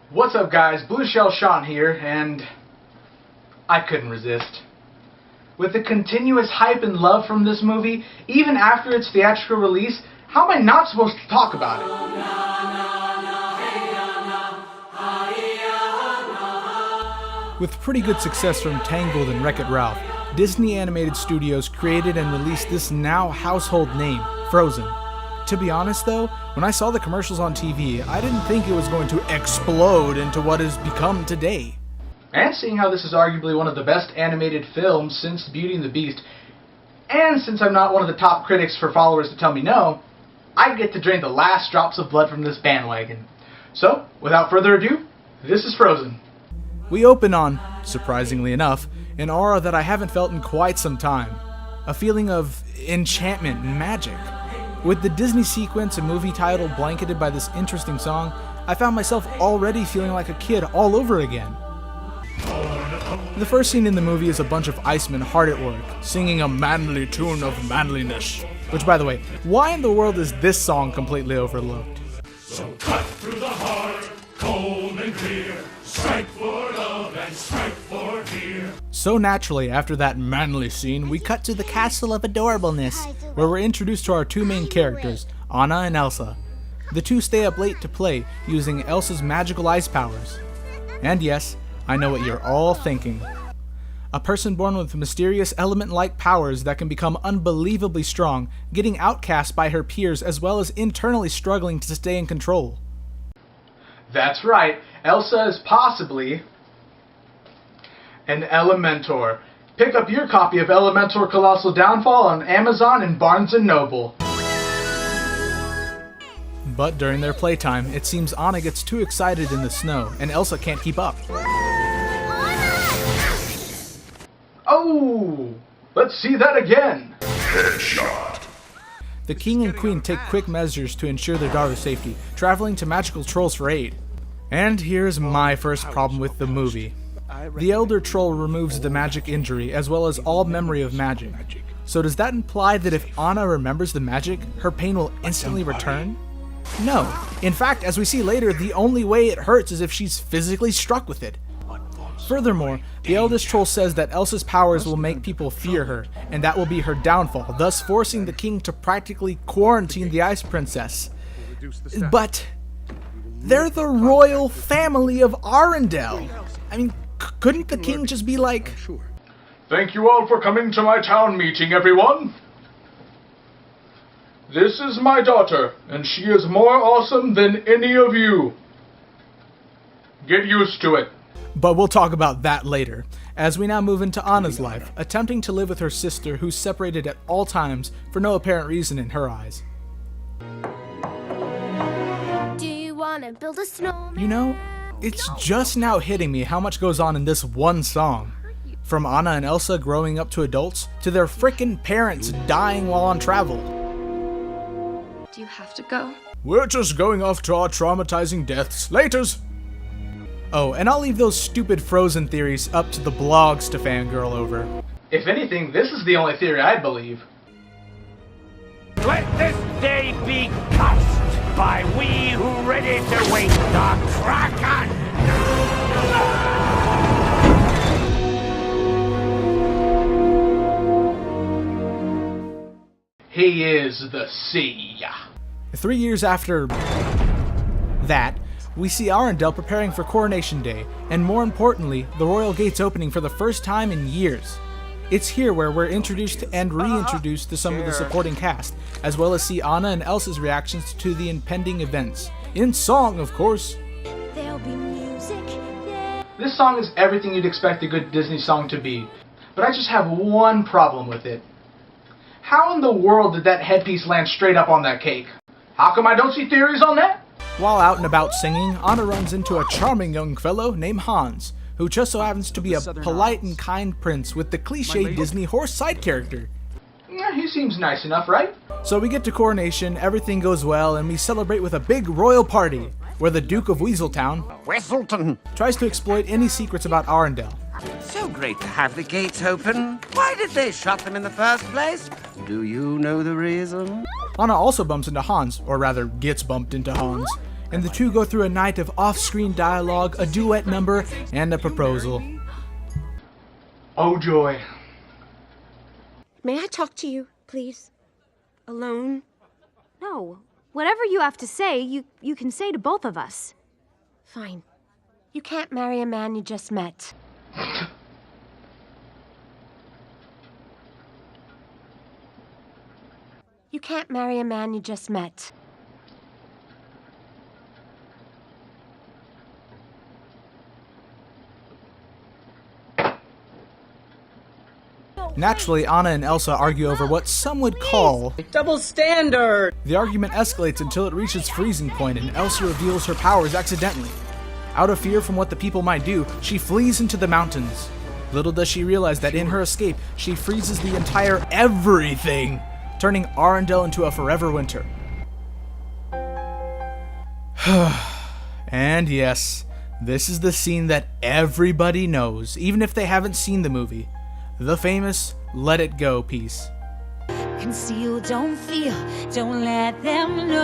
What's up guys, Blue Shell Sean here, and I couldn't resist. With the continuous hype and love from this movie, even after its theatrical release, how am I not supposed to talk about it? With pretty good success from Tangled and Wreck-It Ralph, Disney Animated Studios created and released this now household name, Frozen. To be honest though, when I saw the commercials on TV, I didn't think it was going to explode into what it's become today. And seeing how this is arguably one of the best animated films since Beauty and the Beast, and since I'm not one of the top critics for followers to tell me no, I get to drain the last drops of blood from this bandwagon. So, without further ado, this is Frozen. We open on, surprisingly enough, an aura that I haven't felt in quite some time. A feeling of enchantment and magic. With the Disney sequence and movie title blanketed by this interesting song, I found myself already feeling like a kid all over again. The first scene in the movie is a bunch of Icemen hard at work, singing a manly tune of manliness. Which, by the way, why in the world is this song completely overlooked? So cut through the heart, cold and clear, strike for love and strike for fear. So naturally, after that manly scene, we cut to the Castle of Adorableness, where we're introduced to our two main characters, Anna and Elsa. The two stay up late to play, using Elsa's magical ice powers. And yes, I know what you're all thinking. A person born with mysterious element-like powers that can become unbelievably strong, getting outcast by her peers as well as internally struggling to stay in control. That's right, Elsa is possibly an Elementor. Pick up your copy of Elementor Colossal Downfall on Amazon and Barnes & Noble. But during their playtime, it seems Anna gets too excited in the snow, and Elsa can't keep up. Oh! Let's see that again! Headshot. The king and queen take quick measures to ensure their daughter's safety, traveling to magical trolls for aid. And here's my first problem with the movie. The elder troll removes the magic injury as well as all memory of magic. So does that imply that if Anna remembers the magic, her pain will instantly return? No. In fact, as we see later, the only way it hurts is if she's physically struck with it. Furthermore, the eldest troll says that Elsa's powers will make people fear her, and that will be her downfall, thus forcing the king to practically quarantine the Ice Princess. But they're the royal family of Arendelle. I mean, couldn't the king just be like, Thank you all for coming to my town meeting, everyone. This is my daughter, and she is more awesome than any of you. Get used to it. But we'll talk about that later, as we now move into Anna's life, attempting to live with her sister who's separated at all times for no apparent reason in her eyes. Do you want to build a snowman? You know, it's just now hitting me how much goes on in this one song. From Anna and Elsa growing up to adults, to their frickin' parents dying while on travel. Do you have to go? We're just going off to our traumatizing deaths. Laters! Oh, and I'll leave those stupid Frozen theories up to the blogs to fangirl over. If anything, this is the only theory I believe. Let this day be cursed by we who ready to wait the Kraken! He is the sea. 3 years after that, we see Arendelle preparing for Coronation Day, and more importantly, the royal gates opening for the first time in years. It's here where we're introduced and reintroduced to some of the supporting cast, as well as see Anna and Elsa's reactions to the impending events. In song, of course. There'll be music. Yeah. This song is everything you'd expect a good Disney song to be, but I just have one problem with it. How in the world did that headpiece land straight up on that cake? How come I don't see theories on that? While out and about singing, Anna runs into a charming young fellow named Hans, who just so happens to be a polite and kind prince with the cliché Disney horse side character. Yeah, he seems nice enough, right? So we get to Coronation, everything goes well, and we celebrate with a big royal party, where the Duke of Weaseltown Weselton! tries to exploit any secrets about Arendelle. So great to have the gates open. Why did they shut them in the first place? Do you know the reason? Anna also bumps into Hans, or rather gets bumped into Hans, and the two go through a night of off-screen dialogue, a duet number, and a proposal. Oh joy. May I talk to you, please? Alone? No. Whatever you have to say, you can say to both of us. Fine. You can't marry a man you just met. You can't marry a man you just met. Naturally, Anna and Elsa argue over what some would call double standard. The argument escalates until it reaches freezing point and Elsa reveals her powers accidentally. Out of fear from what the people might do, she flees into the mountains. Little does she realize that in her escape, she freezes the entire everything, turning Arendelle into a forever winter. And yes, this is the scene that everybody knows, even if they haven't seen the movie. The famous Let It Go piece. Conceal, don't feel, don't let them know.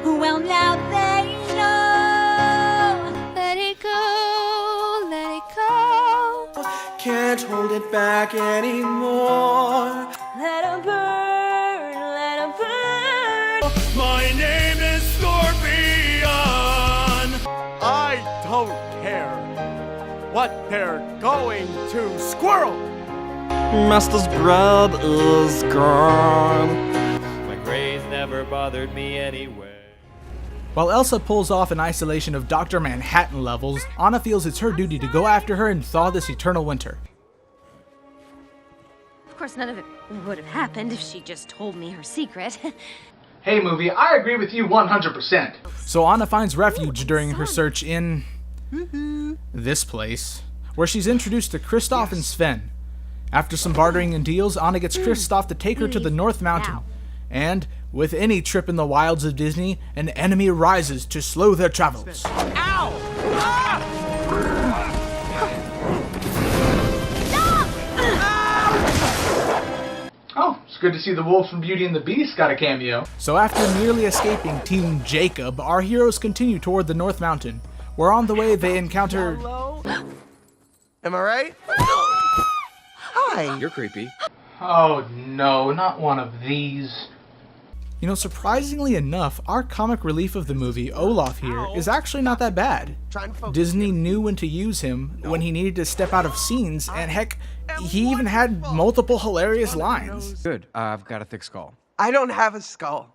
Well, now they know. Let it go, let it go. Can't hold it back anymore. Let 'em burn, let 'em burn. My name is Scorpion. I don't care what they're going to squirrel. Master's bread is gone. My grades never bothered me anyway. While Elsa pulls off an isolation of Dr. Manhattan levels, Anna feels it's her duty to go after her and thaw this eternal winter. Of course, none of it would have happened if she just told me her secret. Hey movie, I agree with you 100%. So Anna finds refuge during her search in this place, where she's introduced to Kristoff and Sven. After some bartering and deals, Anna gets Kristoff to take her to the North Mountain. And, with any trip in the wilds of Disney, an enemy rises to slow their travels. Ow! Ah! Oh, it's good to see the wolf from Beauty and the Beast got a cameo. So after nearly escaping Team Jacob, our heroes continue toward the North Mountain, where on the way they encounter... Am I right? Hi. You're creepy. Oh no, not one of these. You know, surprisingly enough, our comic relief of the movie, Olaf here, is actually not that bad. Disney knew when to use him, when he needed to step out of scenes, and heck, he even had multiple hilarious lines. Good. I've got a thick skull. I don't have a skull.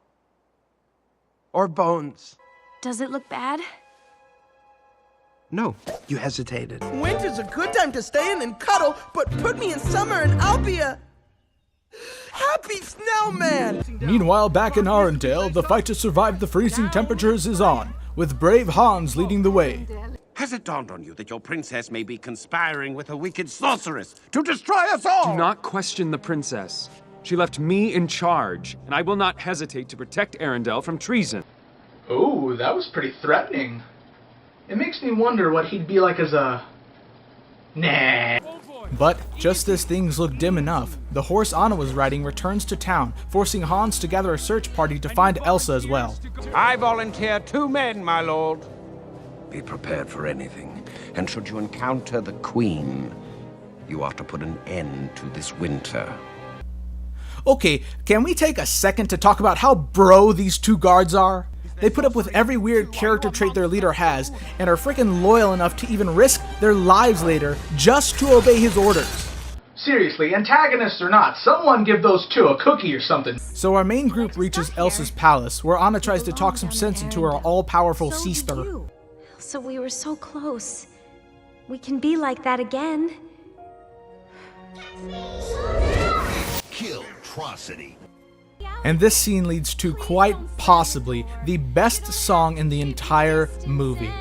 Or bones. Does it look bad? No. You hesitated. Winter's a good time to stay in and cuddle, but put me in summer and I'll be a happy snowman. Meanwhile, back in Arendelle, the fight to survive the freezing temperatures is on, with brave Hans leading the way. Has it dawned on you that your princess may be conspiring with a wicked sorceress to destroy us all? Do not question the princess. She left me in charge, and I will not hesitate to protect Arendelle from treason. Ooh, that was pretty threatening. It makes me wonder what he'd be like as a... Nah. But, just as things look dim enough, the horse Anna was riding returns to town, forcing Hans to gather a search party to find Elsa as well. I volunteer 2 men, my lord. Be prepared for anything, and should you encounter the Queen, you are to put an end to this winter. Okay, can we take a second to talk about how bro these 2 guards are? They put up with every weird character trait their leader has, and are freaking loyal enough to even risk their lives later just to obey his orders. Seriously, antagonists or not, someone give those 2 a cookie or something. So our main group reaches Elsa's palace, where Anna tries to talk some sense into her all-powerful sister. So we were so close. We can be like that again. Killtrocity. And this scene leads to quite possibly the best song in the entire movie.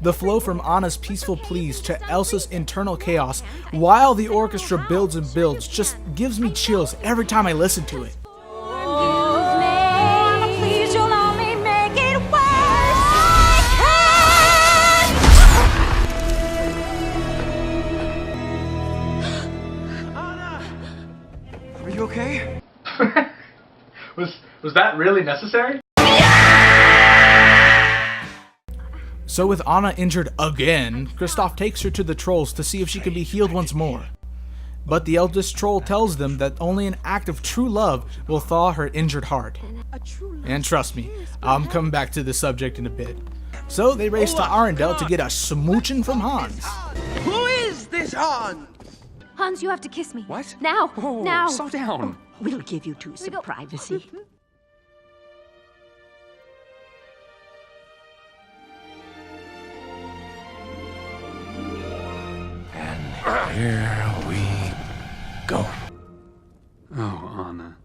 The flow from Anna's peaceful pleas to Elsa's internal chaos while the orchestra builds and builds just gives me chills every time I listen to it. Please, you'll only make it worse. Are you okay? Was that really necessary? So with Anna injured again, Kristoff takes her to the trolls to see if she can be healed once more. But the eldest troll tells them that only an act of true love will thaw her injured heart. And trust me, I'm coming back to the subject in a bit. So they race to Arendelle to get a smooching from Hans. Who is this Hans? Hans, you have to kiss me. What? Now! Oh, now! slow down. We'll give you two some privacy. And here we go. Oh, Anna.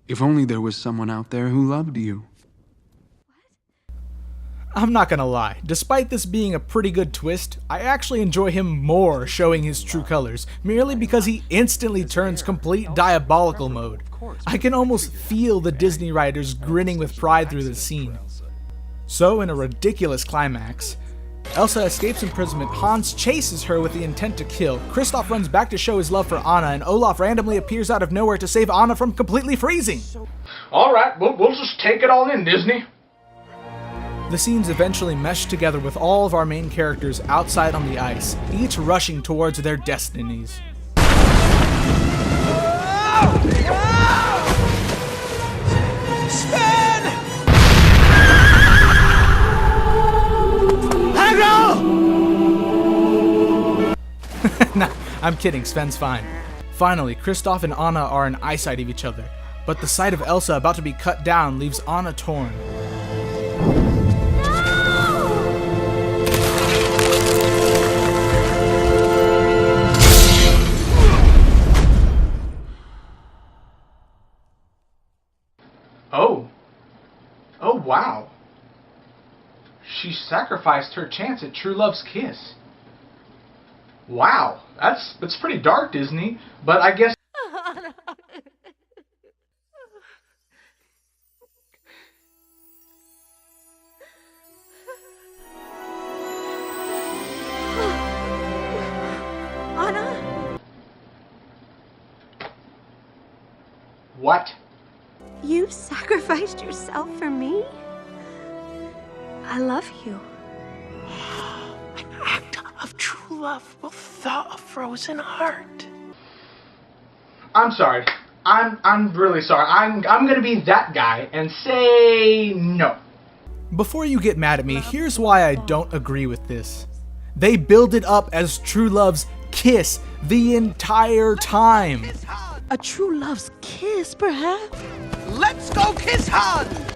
If only there was someone out there who loved you. I'm not gonna lie, despite this being a pretty good twist, I actually enjoy him more showing his true colors, merely because he instantly turns complete diabolical mode. I can almost feel the Disney writers grinning with pride through this scene. So in a ridiculous climax, Elsa escapes imprisonment, Hans chases her with the intent to kill, Kristoff runs back to show his love for Anna, and Olaf randomly appears out of nowhere to save Anna from completely freezing. Alright, we'll just take it all in, Disney. The scenes eventually mesh together with all of our main characters outside on the ice, each rushing towards their destinies. Sven! Nah, I'm kidding, Sven's fine. Finally, Kristoff and Anna are in eyesight of each other, but the sight of Elsa about to be cut down leaves Anna torn. Oh wow. She sacrificed her chance at true love's kiss. Wow, that's pretty dark, Disney, but I guess... Anna? What? You sacrificed yourself for me? I love you. An act of true love will thaw a frozen heart. I'm sorry. I'm really sorry. I'm gonna be that guy and say no. Before you get mad at me, here's why I don't agree with this. They build it up as true love's kiss the entire time. A true love's kiss, perhaps? Let's go kiss Hans!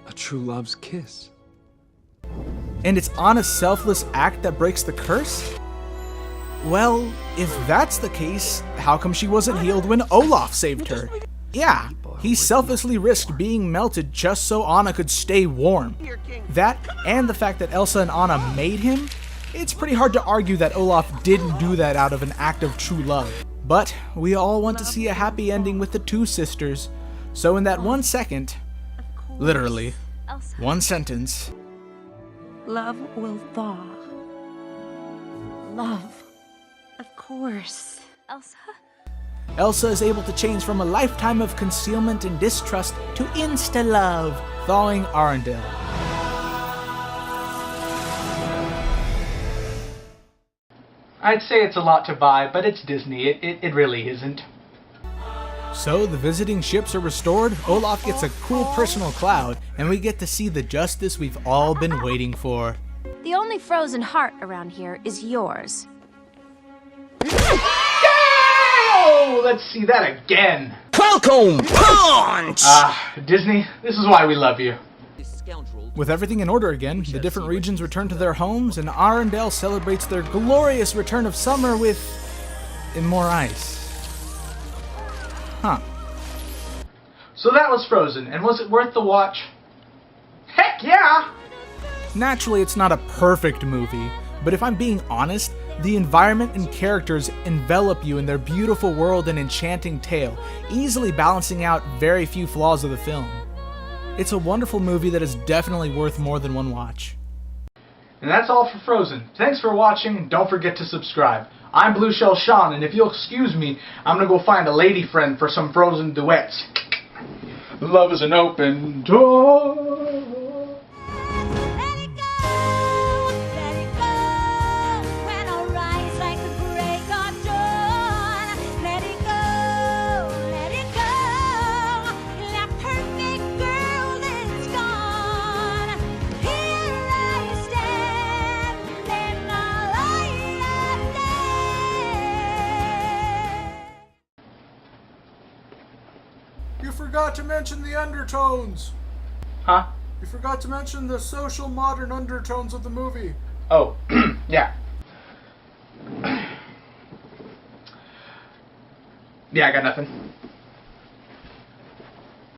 A true love's kiss. And it's Anna's selfless act that breaks the curse? Well, if that's the case, how come she wasn't healed when Olaf saved her? Yeah, he selflessly risked being melted just so Anna could stay warm. That, and the fact that Elsa and Anna made him, it's pretty hard to argue that Olaf didn't do that out of an act of true love. But we all want to see a happy ending with the two sisters, so in that 1 second, literally, one sentence, Love will thaw. Love. Of course. Elsa? Elsa is able to change from a lifetime of concealment and distrust to insta-love, thawing Arendelle. I'd say it's a lot to buy, but it's Disney. It really isn't. So the visiting ships are restored, Olaf gets a cool personal cloud, and we get to see the justice we've all been waiting for. The only frozen heart around here is yours. Oh, let's see that again. Falcon Punch! Disney, this is why we love you. With everything in order again, the different regions return to their homes, and Arendelle celebrates their glorious return of summer with... more ice. Huh. So that was Frozen, and was it worth the watch? Heck yeah! Naturally, it's not a perfect movie, but if I'm being honest, the environment and characters envelop you in their beautiful world and enchanting tale, easily balancing out very few flaws of the film. It's a wonderful movie that is definitely worth more than one watch. And that's all for Frozen. Thanks for watching, and don't forget to subscribe. I'm Blue Shell Sean, and if you'll excuse me, I'm gonna go find a lady friend for some Frozen duets. Love is an open door. forgot to mention the undertones. Huh? You forgot to mention the social modern undertones of the movie. Oh, yeah. Yeah, I got nothing.